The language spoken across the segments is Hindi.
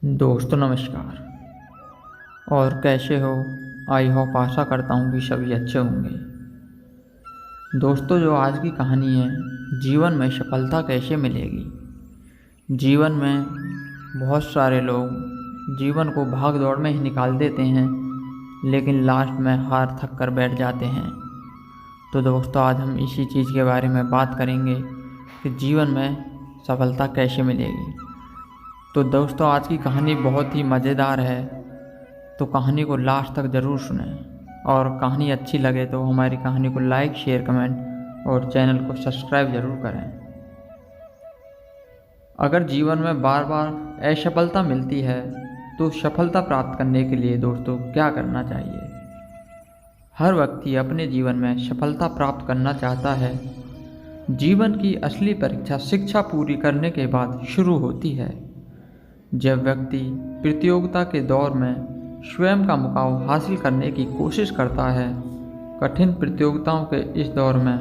दोस्तों नमस्कार। और कैसे हो? आई होप आशा करता हूँ कि सभी अच्छे होंगे। दोस्तों, जो आज की कहानी है, जीवन में सफलता कैसे मिलेगी। जीवन में बहुत सारे लोग जीवन को भाग दौड़ में ही निकाल देते हैं, लेकिन लास्ट में हार थक कर बैठ जाते हैं। तो दोस्तों, आज हम इसी चीज़ के बारे में बात करेंगे कि जीवन में सफलता कैसे मिलेगी। तो दोस्तों, आज की कहानी बहुत ही मज़ेदार है, तो कहानी को लास्ट तक ज़रूर सुनें। और कहानी अच्छी लगे तो हमारी कहानी को लाइक, शेयर, कमेंट और चैनल को सब्सक्राइब ज़रूर करें। अगर जीवन में बार बार असफलता मिलती है तो सफलता प्राप्त करने के लिए दोस्तों क्या करना चाहिए। हर व्यक्ति अपने जीवन में सफलता प्राप्त करना चाहता है। जीवन की असली परीक्षा शिक्षा पूरी करने के बाद शुरू होती है। जब व्यक्ति प्रतियोगिता के दौर में स्वयं का मुकाम हासिल करने की कोशिश करता है। कठिन प्रतियोगिताओं के इस दौर में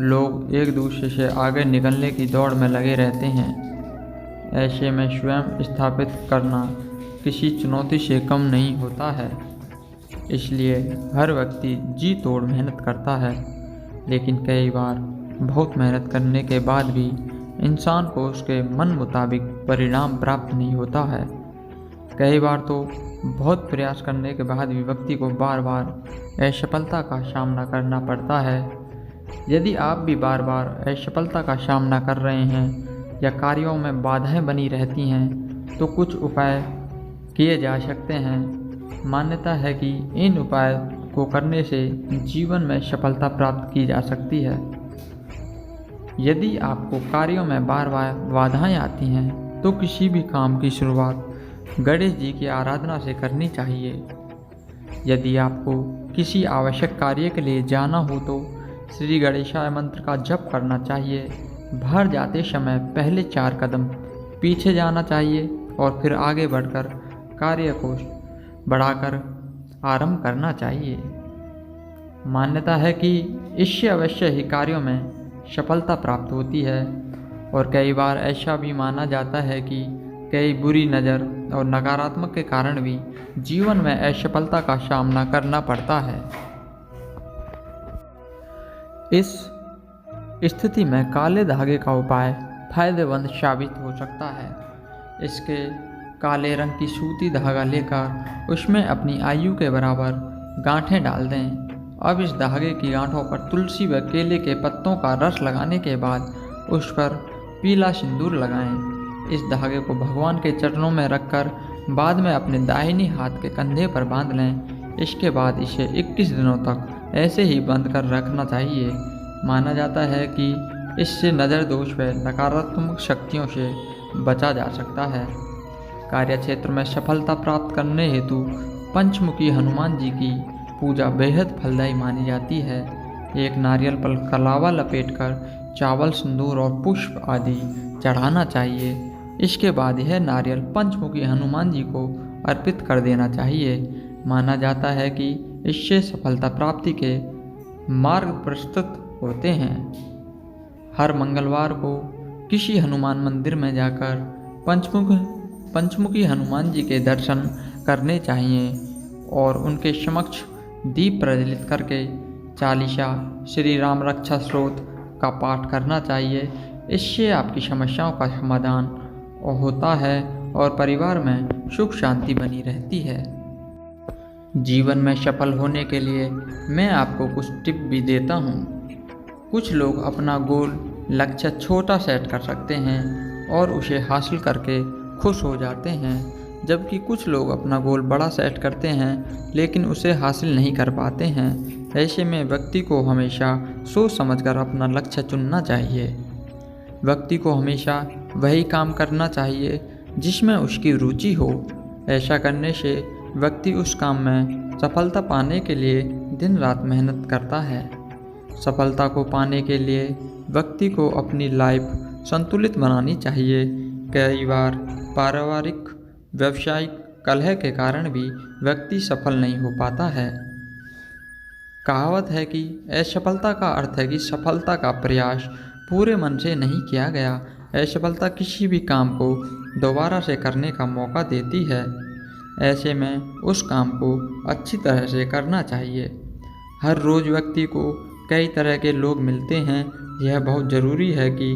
लोग एक दूसरे से आगे निकलने की दौड़ में लगे रहते हैं। ऐसे में स्वयं स्थापित करना किसी चुनौती से कम नहीं होता है। इसलिए हर व्यक्ति जी तोड़ मेहनत करता है, लेकिन कई बार बहुत मेहनत करने के बाद भी इंसान को उसके मन मुताबिक परिणाम प्राप्त नहीं होता है। कई बार तो बहुत प्रयास करने के बाद भी व्यक्ति को बार बार असफलता का सामना करना पड़ता है। यदि आप भी बार बार असफलता का सामना कर रहे हैं या कार्यों में बाधाएं बनी रहती हैं, तो कुछ उपाय किए जा सकते हैं। मान्यता है कि इन उपाय को करने से जीवन में सफलता प्राप्त की जा सकती है। यदि आपको कार्यों में बार बार बाधाएं आती हैं, तो किसी भी काम की शुरुआत गणेश जी की आराधना से करनी चाहिए। यदि आपको किसी आवश्यक कार्य के लिए जाना हो तो श्री गणेशाय मंत्र का जप करना चाहिए। बाहर जाते समय पहले 4 कदम पीछे जाना चाहिए और फिर आगे बढ़कर कार्य को बढ़ाकर आरंभ करना चाहिए। मान्यता है कि इससे अवश्य ही कार्यों में सफलता प्राप्त होती है। और कई बार ऐसा भी माना जाता है कि कई बुरी नज़र और नकारात्मक के कारण भी जीवन में असफलता का सामना करना पड़ता है। इस स्थिति में काले धागे का उपाय फायदेमंद साबित हो सकता है। इसके काले रंग की सूती धागा लेकर उसमें अपनी आयु के बराबर गांठें डाल दें। अब इस धागे की गांठों पर तुलसी व केले के पत्तों का रस लगाने के बाद उस पर पीला सिंदूर लगाएं। इस धागे को भगवान के चरणों में रखकर बाद में अपने दाहिनी हाथ के कंधे पर बांध लें। इसके बाद इसे 21 दिनों तक ऐसे ही बंद कर रखना चाहिए। माना जाता है कि इससे नज़र दोष व नकारात्मक शक्तियों से बचा जा सकता है। कार्यक्षेत्र में सफलता प्राप्त करने हेतु पंचमुखी हनुमान जी की पूजा बेहद फलदायी मानी जाती है। एक नारियल पर कलावा लपेटकर चावल, सिंदूर और पुष्प आदि चढ़ाना चाहिए। इसके बाद यह नारियल पंचमुखी हनुमान जी को अर्पित कर देना चाहिए। माना जाता है कि इससे सफलता प्राप्ति के मार्ग प्रशस्त होते हैं। हर मंगलवार को किसी हनुमान मंदिर में जाकर पंचमुखी हनुमान जी के दर्शन करने चाहिए और उनके समक्ष दीप प्रज्वलित करके चालीसा, श्री राम रक्षा स्तोत्र का पाठ करना चाहिए। इससे आपकी समस्याओं का समाधान होता है और परिवार में सुख शांति बनी रहती है। जीवन में सफल होने के लिए मैं आपको कुछ टिप भी देता हूँ। कुछ लोग अपना गोल लक्ष्य छोटा सेट कर सकते हैं और उसे हासिल करके खुश हो जाते हैं, जबकि कुछ लोग अपना गोल बड़ा सेट करते हैं लेकिन उसे हासिल नहीं कर पाते हैं। ऐसे में व्यक्ति को हमेशा सोच समझकर अपना लक्ष्य चुनना चाहिए। व्यक्ति को हमेशा वही काम करना चाहिए जिसमें उसकी रुचि हो। ऐसा करने से व्यक्ति उस काम में सफलता पाने के लिए दिन रात मेहनत करता है। सफलता को पाने के लिए व्यक्ति को अपनी लाइफ संतुलित बनानी चाहिए। कई बार पारिवारिक व्यावसायिक कलह के कारण भी व्यक्ति सफल नहीं हो पाता है। कहावत है कि असफलता का अर्थ है कि सफलता का प्रयास पूरे मन से नहीं किया गया। असफलता किसी भी काम को दोबारा से करने का मौका देती है। ऐसे में उस काम को अच्छी तरह से करना चाहिए। हर रोज़ व्यक्ति को कई तरह के लोग मिलते हैं। यह बहुत ज़रूरी है कि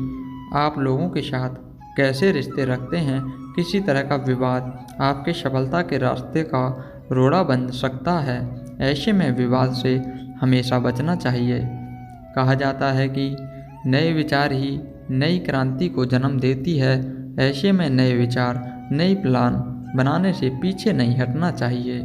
आप लोगों के साथ कैसे रिश्ते रखते हैं। किसी तरह का विवाद आपके सफलता के रास्ते का रोड़ा बन सकता है। ऐसे में विवाद से हमेशा बचना चाहिए। कहा जाता है कि नए विचार ही नई क्रांति को जन्म देती है। ऐसे में नए विचार, नई प्लान बनाने से पीछे नहीं हटना चाहिए।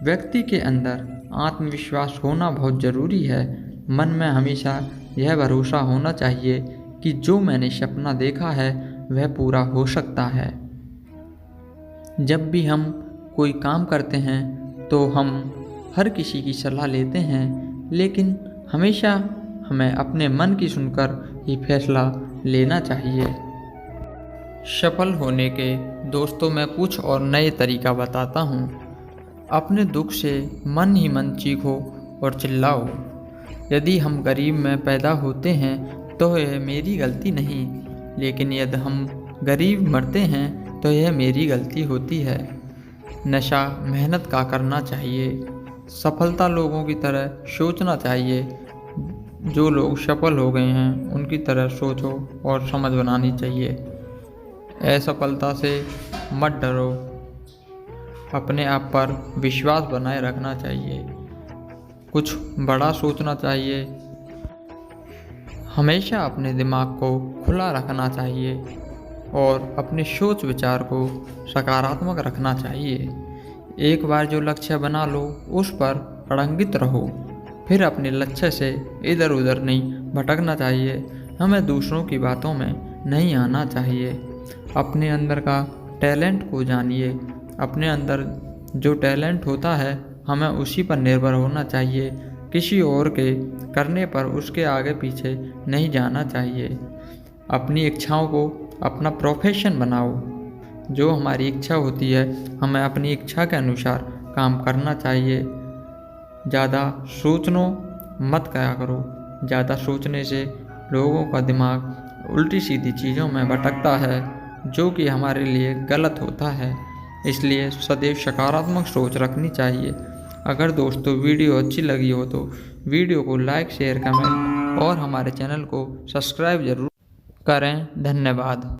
व्यक्ति के अंदर आत्मविश्वास होना बहुत ज़रूरी है। मन में हमेशा यह भरोसा होना चाहिए कि जो मैंने सपना देखा है वह पूरा हो सकता है। जब भी हम कोई काम करते हैं तो हम हर किसी की सलाह लेते हैं, लेकिन हमेशा हमें अपने मन की सुनकर ही फैसला लेना चाहिए। सफल होने के दोस्तों मैं कुछ और नए तरीका बताता हूँ। अपने दुख से मन ही मन चीखो और चिल्लाओ। यदि हम गरीब में पैदा होते हैं तो यह मेरी गलती नहीं, लेकिन यदि हम गरीब मरते हैं तो यह मेरी गलती होती है। नशा मेहनत का करना चाहिए। सफलता लोगों की तरह सोचना चाहिए। जो लोग सफल हो गए हैं उनकी तरह सोचो और समझ बनानी चाहिए। असफलता से मत डरो। अपने आप पर विश्वास बनाए रखना चाहिए। कुछ बड़ा सोचना चाहिए। हमेशा अपने दिमाग को खुला रखना चाहिए और अपने सोच विचार को सकारात्मक रखना चाहिए। एक बार जो लक्ष्य बना लो उस पर अड़ंगित रहो। फिर अपने लक्ष्य से इधर उधर नहीं भटकना चाहिए। हमें दूसरों की बातों में नहीं आना चाहिए। अपने अंदर का टैलेंट को जानिए। अपने अंदर जो टैलेंट होता है हमें उसी पर निर्भर होना चाहिए। किसी और के करने पर उसके आगे पीछे नहीं जाना चाहिए। अपनी इच्छाओं को अपना प्रोफेशन बनाओ। जो हमारी इच्छा होती है हमें अपनी इच्छा के अनुसार काम करना चाहिए। ज़्यादा सोचनो मत करा करो। ज़्यादा सोचने से लोगों का दिमाग उल्टी सीधी चीज़ों में भटकता है, जो कि हमारे लिए गलत होता है। इसलिए सदैव सकारात्मक सोच रखनी चाहिए। अगर दोस्तों वीडियो अच्छी लगी हो तो वीडियो को लाइक, शेयर, कमेंट और हमारे चैनल को सब्सक्राइब ज़रूर करें। धन्यवाद।